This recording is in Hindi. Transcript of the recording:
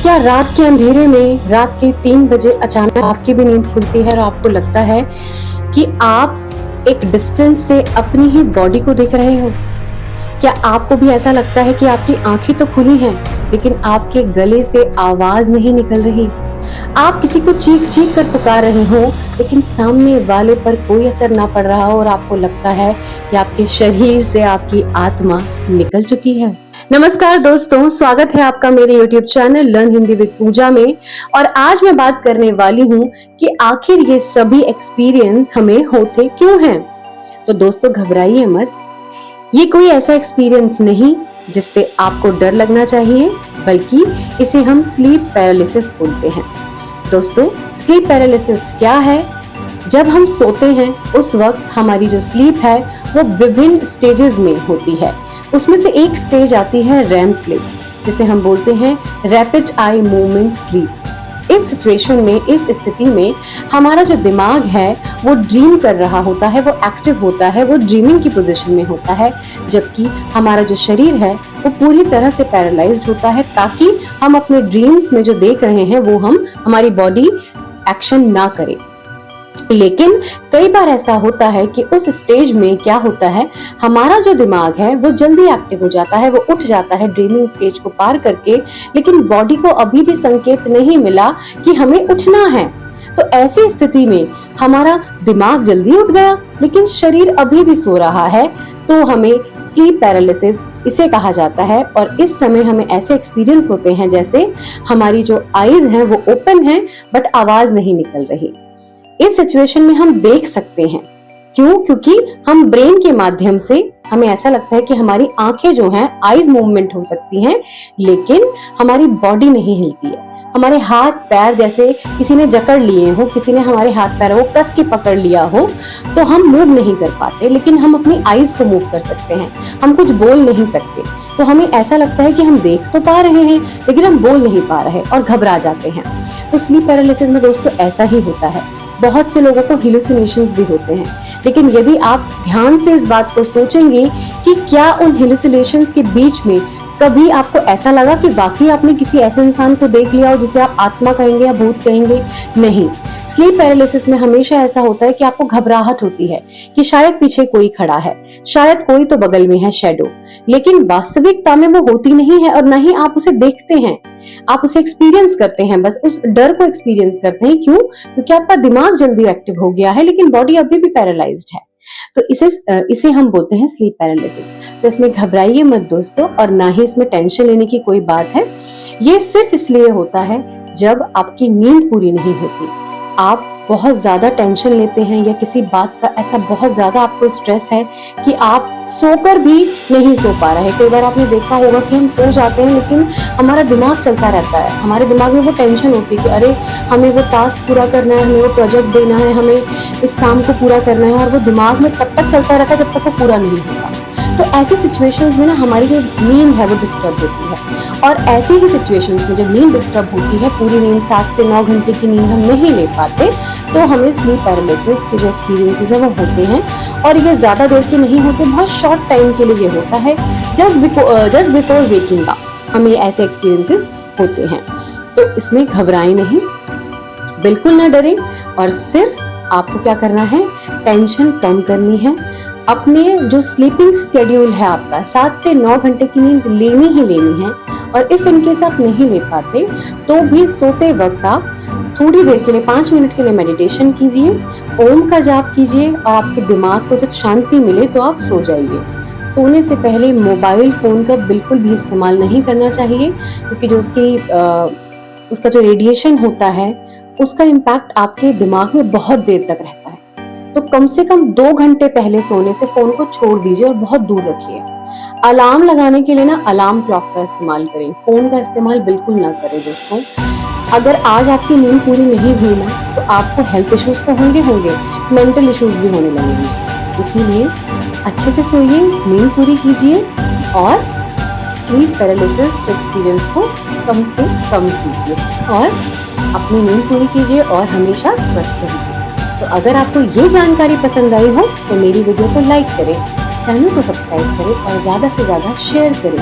क्या रात के अंधेरे में रात के 3 बजे अचानक आपकी भी नींद खुलती है और आपको लगता है कि आप एक डिस्टेंस से अपनी ही बॉडी को देख रहे हो? क्या आपको भी ऐसा लगता है कि आपकी आंखें तो खुली हैं लेकिन आपके गले से आवाज नहीं निकल रही? आप किसी को चीख चीख कर पुकार रहे हो लेकिन सामने वाले पर कोई असर ना पड़ रहा हो और आपको लगता है कि आपके शरीर से आपकी आत्मा निकल चुकी है। नमस्कार दोस्तों, स्वागत है आपका मेरे YouTube channel learn Hindi with Pooja में। और आज मैं बात करने वाली हूँ कि आखिर ये सभी एक्सपीरियंस हमें होते क्यों हैं। तो दोस्तों घबराइए मत, ये कोई ऐसा एक्सपीरियंस नहीं जिससे आपको डर लगना चाहिए, बल्कि इसे हम स्लीप पैरालिसिस बोलते हैं। दोस्तों स्लीप पैरालिसिस क्या है? जब हम सोते हैं उस वक्त हमारी जो स्लीप है वो विभिन्न स्टेजेस में होती है। उसमें से एक स्टेज आती है रैम स्लीप, जिसे हम बोलते हैं रैपिड आई मूवमेंट स्लीप। इस सिचुएशन में, इस स्थिति में हमारा जो दिमाग है वो ड्रीम कर रहा होता है, वो एक्टिव होता है, वो ड्रीमिंग की पोजीशन में होता है, जबकि हमारा जो शरीर है वो पूरी तरह से पैरालाइज्ड होता है, ताकि हम अपने ड्रीम्स में जो देख रहे हैं वो हमारी बॉडी एक्शन ना करे। लेकिन कई बार ऐसा होता है कि उस स्टेज में क्या होता है, हमारा जो दिमाग है वो जल्दी एक्टिव हो जाता है, वो उठ जाता है ड्रीमिंग स्टेज को पार करके, लेकिन बॉडी को अभी भी संकेत नहीं मिला कि हमें उठना है। तो ऐसी स्थिति में हमारा दिमाग जल्दी उठ गया लेकिन शरीर अभी भी सो रहा है, तो हमें स्लीप पैरालिसिस इसे कहा जाता है। और इस समय हमें ऐसे एक्सपीरियंस होते हैं जैसे हमारी जो आईज हैं वो ओपन हैं बट आवाज नहीं निकल रही। इस सिचुएशन में हम देख सकते हैं, क्यों? क्योंकि हम ब्रेन के माध्यम से, हमें ऐसा लगता है कि हमारी आंखें जो हैं आईज मूवमेंट हो सकती हैं लेकिन हमारी बॉडी नहीं हिलती है। हमारे हाथ पैर जैसे किसी ने जकड़ लिए हो, किसी ने हमारे हाथ पैरों को कस के पकड़ लिया हो, तो हम मूव नहीं कर पाते, लेकिन हम अपनी आईज को मूव कर सकते हैं। हम कुछ बोल नहीं सकते, तो हमें ऐसा लगता है कि हम देख तो पा रहे हैं लेकिन हम बोल नहीं पा रहे और घबरा जाते हैं। तो स्लीप पैरालिसिस में दोस्तों ऐसा ही होता है। बहुत से लोगों को हेलुसिनेशंस भी होते हैं, लेकिन यदि आप ध्यान से इस बात को सोचेंगे कि क्या उन हेलुसिनेशंस के बीच में कभी आपको ऐसा लगा कि वाकई आपने किसी ऐसे इंसान को देख लिया हो जिसे आप आत्मा कहेंगे या भूत कहेंगे? नहीं। स्लीप पैरालिसिस में हमेशा ऐसा होता है कि आपको घबराहट होती है कि शायद पीछे कोई खड़ा है, शायद कोई तो बगल में है शैडो, लेकिन वास्तविकता में वो होती नहीं है और न ही आप उसे देखते हैं। आप उसे एक्सपीरियंस करते हैं, बस उस डर को एक्सपीरियंस करते हैं। क्यों? क्योंकि आपका दिमाग जल्दी एक्टिव हो गया है लेकिन बॉडी अभी भी पैरालाइज्ड है। तो इसे हम बोलते हैं स्लीप पैरालिसिस। तो इसमें घबराइए मत दोस्तों, और ना ही इसमें टेंशन लेने की कोई बात है। ये सिर्फ इसलिए होता है जब आपकी नींद पूरी नहीं होती, आप बहुत ज्यादा टेंशन लेते हैं या किसी बात का ऐसा बहुत ज्यादा आपको स्ट्रेस है कि आप सोकर भी नहीं सो पा रहे। कई बार आपने देखा होगा कि हम सो जाते हैं लेकिन हमारा दिमाग चलता रहता है, हमारे दिमाग में वो टेंशन होती है कि अरे हमें वो टास्क पूरा करना है, हमें वो प्रोजेक्ट देना है, हमें इस काम को पूरा करना है, और वो दिमाग में तब तक चलता रहता है जब तक वो पूरा नहीं होता। तो ऐसी सिचुएशंस में ना हमारी जो नींद है वो डिस्टर्ब होती है, और ऐसी ही सिचुएशंस में जब नींद डिस्टर्ब होती है, पूरी नींद 7 से 9 घंटे की नींद हम नहीं ले पाते, तो हमें स्लीप पैरालिसिस के जो एक्सपीरियंसेस है वो होते हैं। और ये ज्यादा देर के नहीं होते, बहुत शॉर्ट टाइम के लिए ये होता है, जस्ट बिफोर वेकिंग अप हमें ऐसे एक्सपीरियंसेस होते हैं। तो इसमें घबराएं नहीं, बिल्कुल ना डरें, और सिर्फ आपको क्या करना है, टेंशन कम करनी है। अपने जो स्लीपिंग शेड्यूल है आपका, 7 से 9 घंटे की नींद लेनी ही लेनी है। और इफ इनकेस आप नहीं ले पाते तो भी सोते वक्त आप थोड़ी देर के लिए 5 मिनट के लिए मेडिटेशन कीजिए, ओम का जाप कीजिए, और आपके दिमाग को जब शांति मिले तो आप सो जाइए। सोने से पहले मोबाइल फोन का बिल्कुल भी इस्तेमाल नहीं करना चाहिए, क्योंकि जो उसका जो रेडिएशन होता है उसका इम्पैक्ट आपके दिमाग में बहुत देर तक रहता है। तो कम से कम 2 घंटे पहले सोने से फोन को छोड़ दीजिए और बहुत दूर रखिए। अलार्म लगाने के लिए ना अलार्म क्लॉक का इस्तेमाल करें, फोन का इस्तेमाल बिल्कुल ना करें दोस्तों। अगर आज आपकी नींद पूरी नहीं हुई ना, तो आपको हेल्थ इश्यूज तो होंगे, मेंटल इश्यूज भी होने लगेंगे। इसीलिए अच्छे से सोइए, नींद पूरी कीजिए और स्लीप पैरालिसिस एक्सपीरियंस को कम से कम कीजिए, और अपनी नींद पूरी कीजिए और हमेशा स्वस्थ रहिए। तो अगर आपको ये जानकारी पसंद आई हो तो मेरी वीडियो को लाइक करें, चैनल को सब्सक्राइब करें और ज़्यादा से ज़्यादा शेयर करें।